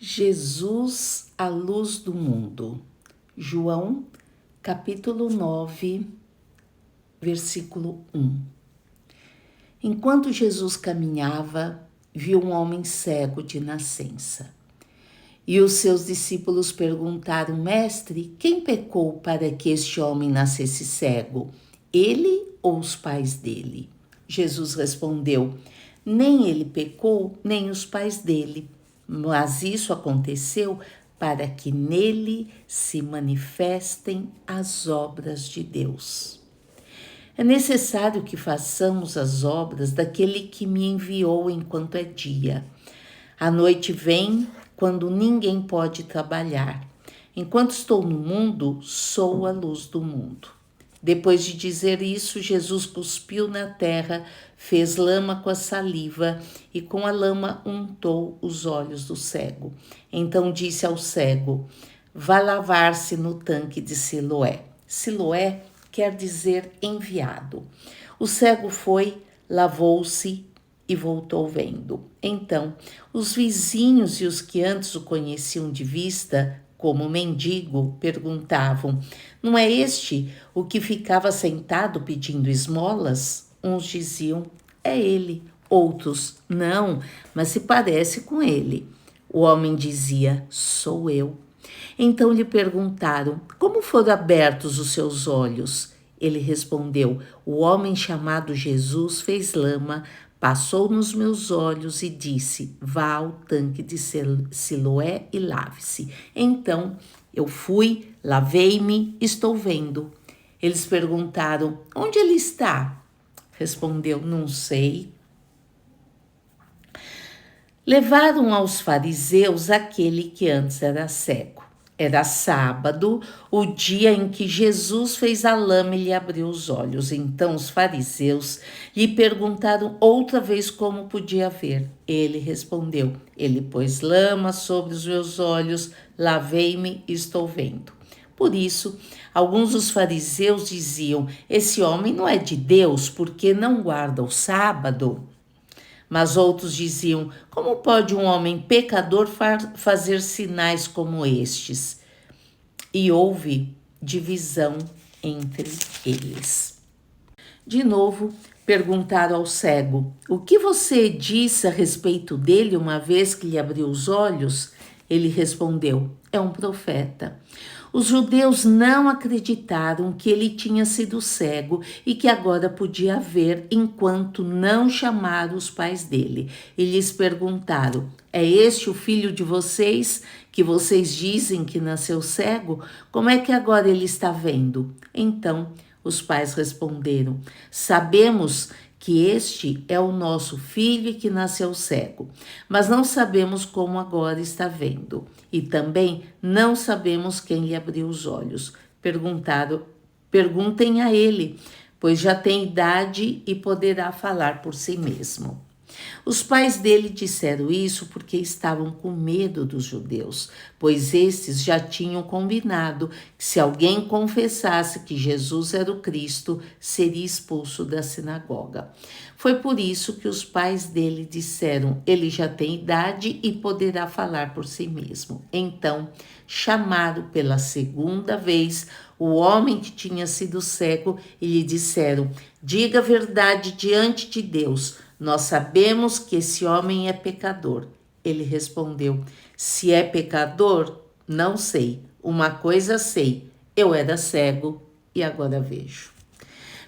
Jesus, a luz do mundo. João, capítulo 9, versículo 1. Enquanto Jesus caminhava, viu um homem cego de nascença. E os seus discípulos perguntaram: Mestre, quem pecou para que este homem nascesse cego? Ele ou os pais dele? Jesus respondeu: Nem ele pecou, nem os pais dele. Mas isso aconteceu para que nele se manifestem as obras de Deus. É necessário que façamos as obras daquele que me enviou enquanto é dia. A noite vem quando ninguém pode trabalhar. Enquanto estou no mundo, sou a luz do mundo. Depois de dizer isso, Jesus cuspiu na terra, fez lama com a saliva e com a lama untou os olhos do cego. Então disse ao cego: Vá lavar-se no tanque de Siloé. Siloé quer dizer enviado. O cego foi, lavou-se e voltou vendo. Então, os vizinhos e os que antes o conheciam de vista, como mendigo, perguntavam: Não é este o que ficava sentado pedindo esmolas? Uns diziam: É ele. Outros: Não, mas se parece com ele. O homem dizia: Sou eu. Então lhe perguntaram: Como foram abertos os seus olhos? Ele respondeu: O homem chamado Jesus fez lama, passou nos meus olhos e disse: Vá ao tanque de Siloé e lave-se. Então eu fui, lavei-me, estou vendo. Eles perguntaram: Onde ele está? Respondeu: Não sei. Levaram aos fariseus aquele que antes era cego. Era sábado, o dia em que Jesus fez a lama e lhe abriu os olhos. Então os fariseus lhe perguntaram outra vez como podia ver. Ele respondeu: Ele pôs lama sobre os meus olhos, lavei-me e estou vendo. Por isso, alguns dos fariseus diziam: Esse homem não é de Deus, porque não guarda o sábado. Mas outros diziam: Como pode um homem pecador fazer sinais como estes? E houve divisão entre eles. De novo, perguntaram ao cego: O que você disse a respeito dele uma vez que lhe abriu os olhos? Ele respondeu: É um profeta. Os judeus não acreditaram que ele tinha sido cego e que agora podia ver enquanto não chamaram os pais dele. E lhes perguntaram: É este o filho de vocês, que vocês dizem que nasceu cego? Como é que agora ele está vendo? Então os pais responderam: Sabemos que este é o nosso filho e que nasceu cego, mas não sabemos como agora está vendo. E também não sabemos quem lhe abriu os olhos. Perguntem a ele, pois já tem idade e poderá falar por si mesmo. Os pais dele disseram isso porque estavam com medo dos judeus, pois estes já tinham combinado que se alguém confessasse que Jesus era o Cristo, seria expulso da sinagoga. Foi por isso que os pais dele disseram: Ele já tem idade e poderá falar por si mesmo. Então, chamaram pela segunda vez o homem que tinha sido cego e lhe disseram: Diga a verdade diante de Deus. Nós sabemos que esse homem é pecador. Ele respondeu: Se é pecador, não sei. Uma coisa sei: eu era cego e agora vejo.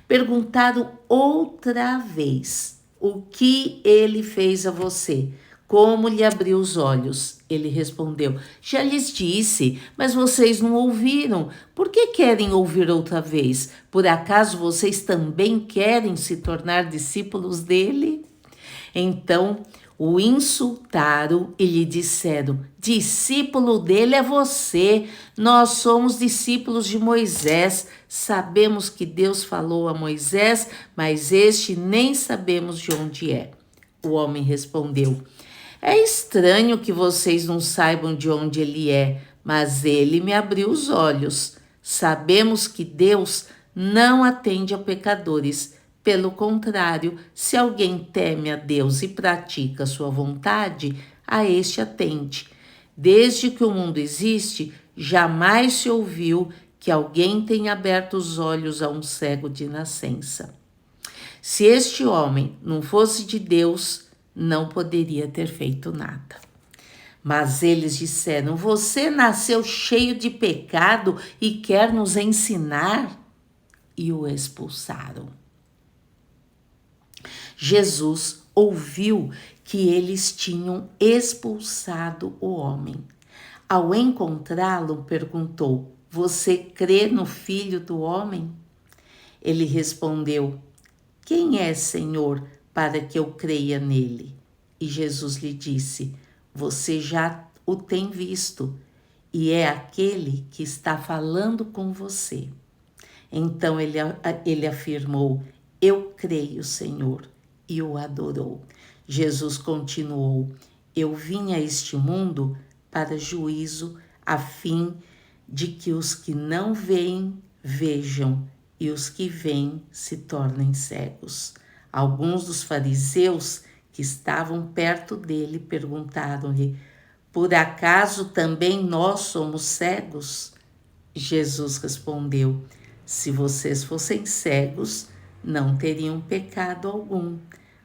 Perguntaram outra vez: O que ele fez a você? Como lhe abriu os olhos? Ele respondeu: Já lhes disse, mas vocês não ouviram. Por que querem ouvir outra vez? Por acaso vocês também querem se tornar discípulos dele? Então o insultaram e lhe disseram: Discípulo dele é você, nós somos discípulos de Moisés. Sabemos que Deus falou a Moisés, mas este nem sabemos de onde é. O homem respondeu: É estranho que vocês não saibam de onde ele é, mas ele me abriu os olhos. Sabemos que Deus não atende a pecadores. Pelo contrário, se alguém teme a Deus e pratica sua vontade, a este atende. Desde que o mundo existe, jamais se ouviu que alguém tenha aberto os olhos a um cego de nascença. Se este homem não fosse de Deus, não poderia ter feito nada. Mas eles disseram: você nasceu cheio de pecado e quer nos ensinar? E o expulsaram. Jesus ouviu que eles tinham expulsado o homem. Ao encontrá-lo, perguntou: você crê no Filho do Homem? Ele respondeu: quem é, Senhor, para que eu creia nele? E Jesus lhe disse: você já o tem visto, e é aquele que está falando com você. Então ele afirmou: eu creio, Senhor, e o adorou. Jesus continuou: eu vim a este mundo para juízo, a fim de que os que não veem, vejam, e os que veem se tornem cegos. Alguns dos fariseus que estavam perto dele perguntaram-lhe: por acaso também nós somos cegos? Jesus respondeu: se vocês fossem cegos, não teriam pecado algum,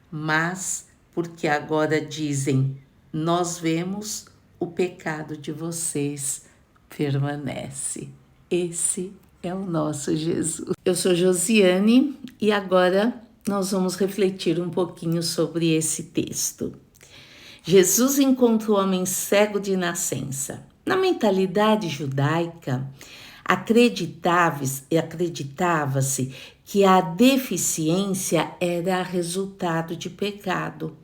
mas porque agora dizem, nós vemos, o pecado de vocês permanece. Esse é o nosso Jesus. Eu sou Josiane e agora nós vamos refletir um pouquinho sobre esse texto. Jesus encontra o homem cego de nascença. Na mentalidade judaica, acreditava-se que a deficiência era resultado de pecado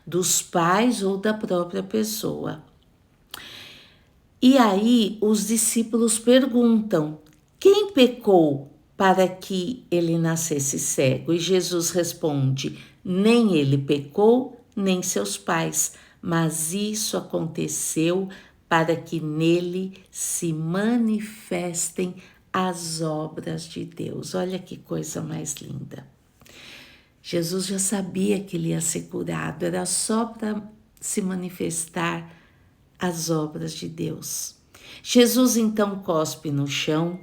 dos pais ou da própria pessoa. E aí os discípulos perguntam: quem pecou para que ele nascesse cego? E Jesus responde: nem ele pecou, nem seus pais, mas isso aconteceu para que nele se manifestem as obras de Deus. Olha que coisa mais linda. Jesus já sabia que ele ia ser curado, era só para se manifestar as obras de Deus. Jesus então cospe no chão,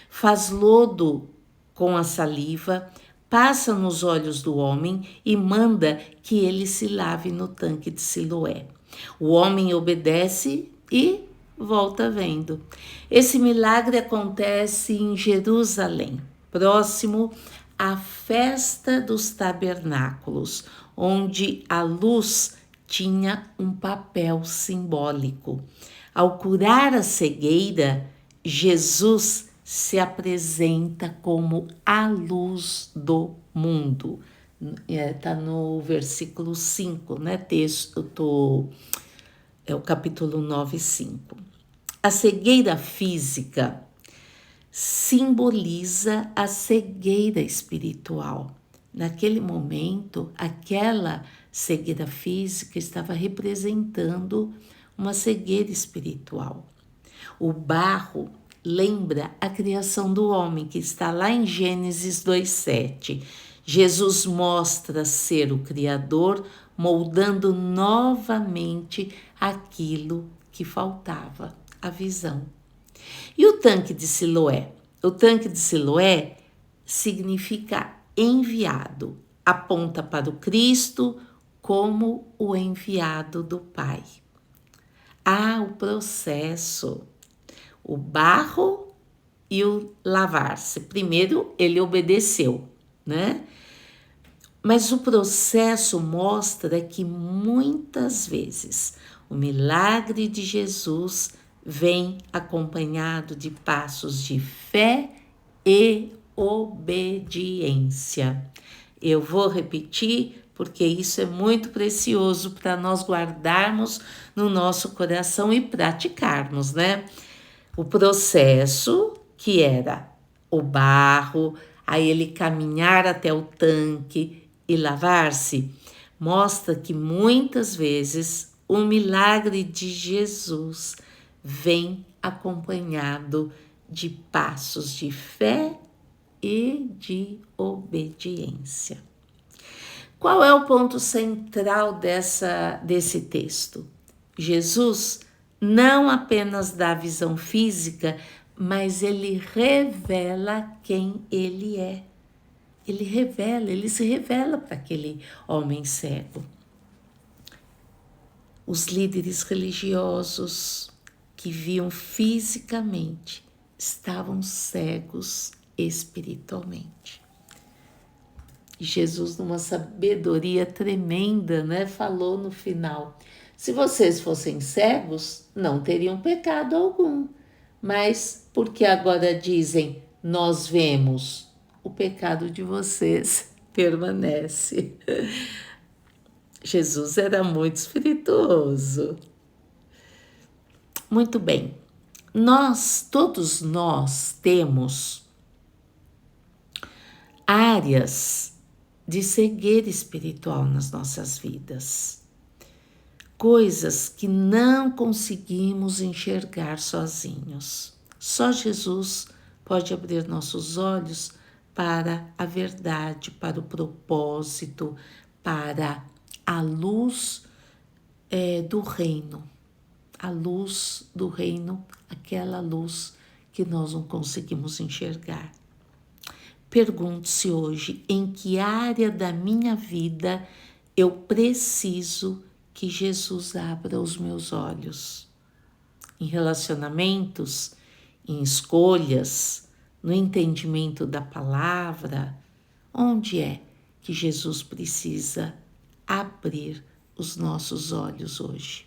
faz lodo com a saliva, passa nos olhos do homem e manda que ele se lave no tanque de Siloé. O homem obedece e volta vendo. Esse milagre acontece em Jerusalém, próximo à festa dos tabernáculos, onde a luz tinha um papel simbólico. Ao curar a cegueira, Jesus se apresenta como a luz do mundo. Está no versículo 5, né? É o capítulo 9, 5. A cegueira física simboliza a cegueira espiritual. Naquele momento, aquela cegueira física estava representando uma cegueira espiritual. O barro lembra a criação do homem, que está lá em Gênesis 2:7. Jesus mostra ser o Criador, moldando novamente aquilo que faltava, a visão. E o tanque de Siloé? O tanque de Siloé significa enviado, aponta para o Cristo como o enviado do Pai. O processo, o barro e o lavar-se. Primeiro ele obedeceu, né? Mas o processo mostra que muitas vezes o milagre de Jesus vem acompanhado de passos de fé e obediência. Eu vou repetir porque isso é muito precioso para nós guardarmos no nosso coração e praticarmos, né? O processo, que era o barro, aí ele caminhar até o tanque e lavar-se, mostra que muitas vezes o milagre de Jesus vem acompanhado de passos de fé e de obediência. Qual é o ponto central desse texto? Jesus não apenas dá visão física, mas ele revela quem ele é. Ele se revela para aquele homem cego. Os líderes religiosos que viam fisicamente estavam cegos espiritualmente. E Jesus, numa sabedoria tremenda, né, falou no final: se vocês fossem cegos, não teriam pecado algum. Mas porque agora dizem, nós vemos, o pecado de vocês permanece. Jesus era muito espirituoso. Muito bem. Todos nós temos áreas de cegueira espiritual nas nossas vidas. Coisas que não conseguimos enxergar sozinhos. Só Jesus pode abrir nossos olhos para a verdade, para o propósito, para a luz do reino. A luz do reino, aquela luz que nós não conseguimos enxergar. Pergunte-se hoje em que área da minha vida eu preciso que Jesus abra os meus olhos. Em relacionamentos, em escolhas, no entendimento da palavra, onde é que Jesus precisa abrir os nossos olhos hoje?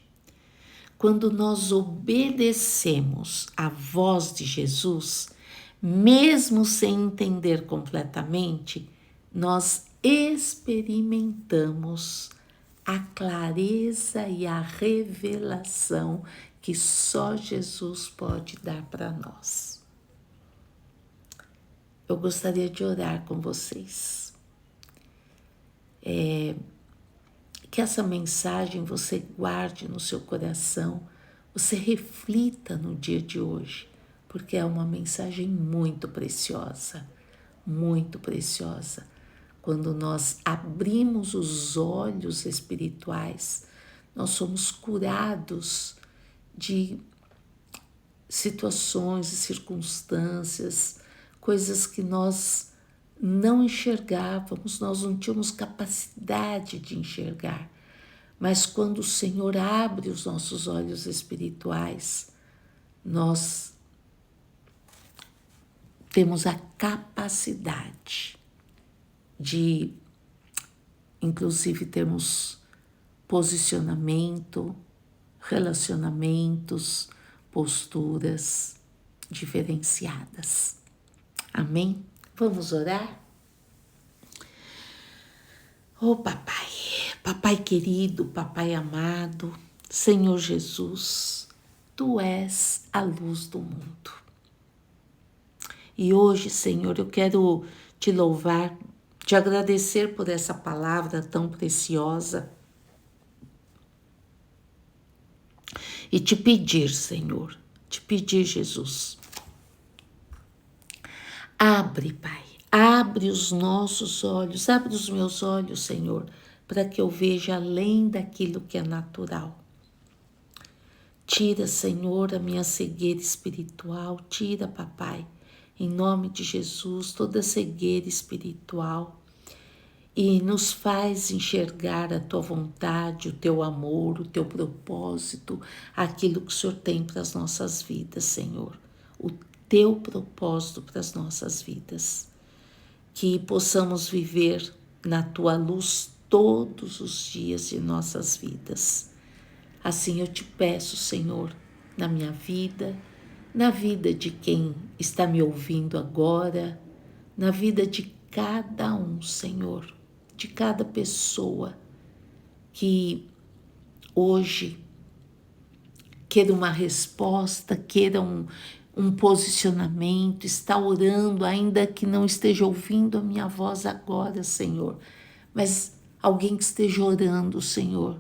Quando nós obedecemos à voz de Jesus, mesmo sem entender completamente, nós experimentamos a clareza e a revelação que só Jesus pode dar para nós. Eu gostaria de orar com vocês. Que essa mensagem você guarde no seu coração, você reflita no dia de hoje, porque é uma mensagem muito preciosa, muito preciosa. Quando nós abrimos os olhos espirituais, nós somos curados de situações e circunstâncias, coisas que nós não enxergávamos, nós não tínhamos capacidade de enxergar. Mas quando o Senhor abre os nossos olhos espirituais, nós temos a capacidade de, inclusive, termos posicionamento, relacionamentos, posturas diferenciadas. Amém? Vamos orar? Oh, papai querido, papai amado, Senhor Jesus, tu és a luz do mundo. E hoje, Senhor, eu quero te louvar, te agradecer por essa palavra tão preciosa e te pedir, Senhor, Jesus, abre, Pai, abre os nossos olhos, abre os meus olhos, Senhor, para que eu veja além daquilo que é natural. Tira, Senhor, a minha cegueira espiritual, tira, papai, em nome de Jesus, toda cegueira espiritual e nos faz enxergar a tua vontade, o teu amor, o teu propósito, aquilo que o Senhor tem para as nossas vidas, Senhor, o teu propósito para as nossas vidas. Que possamos viver na tua luz todos os dias de nossas vidas. Assim eu te peço, Senhor, na minha vida, na vida de quem está me ouvindo agora, na vida de cada um, Senhor, de cada pessoa que hoje queira uma resposta, queira um posicionamento, está orando, ainda que não esteja ouvindo a minha voz agora, Senhor, mas alguém que esteja orando, Senhor,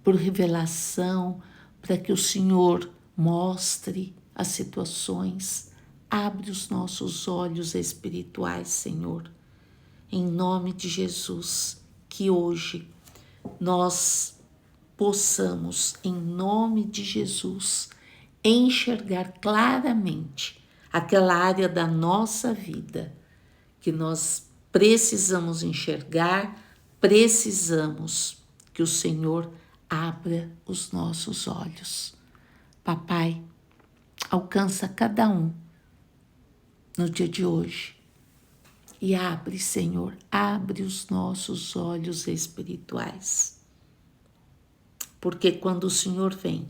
por revelação, para que o Senhor mostre as situações, abre os nossos olhos espirituais, Senhor, em nome de Jesus, que hoje nós possamos, em nome de Jesus, enxergar claramente aquela área da nossa vida que nós precisamos enxergar, precisamos que o Senhor abra os nossos olhos. Papai, alcança cada um no dia de hoje e abre, Senhor, abre os nossos olhos espirituais. Porque quando o Senhor vem,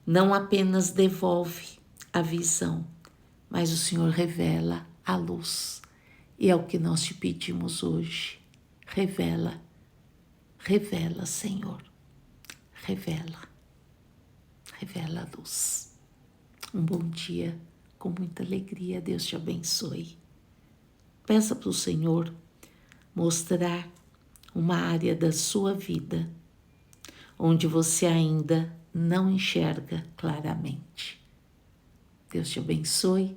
não apenas devolve a visão, mas o Senhor revela a luz. E é o que nós te pedimos hoje. Revela, revela, Senhor, revela, revela a luz. Um bom dia, com muita alegria, Deus te abençoe. Peça para o Senhor mostrar uma área da sua vida onde você ainda não enxerga claramente. Deus te abençoe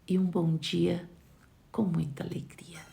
e um bom dia com muita alegria.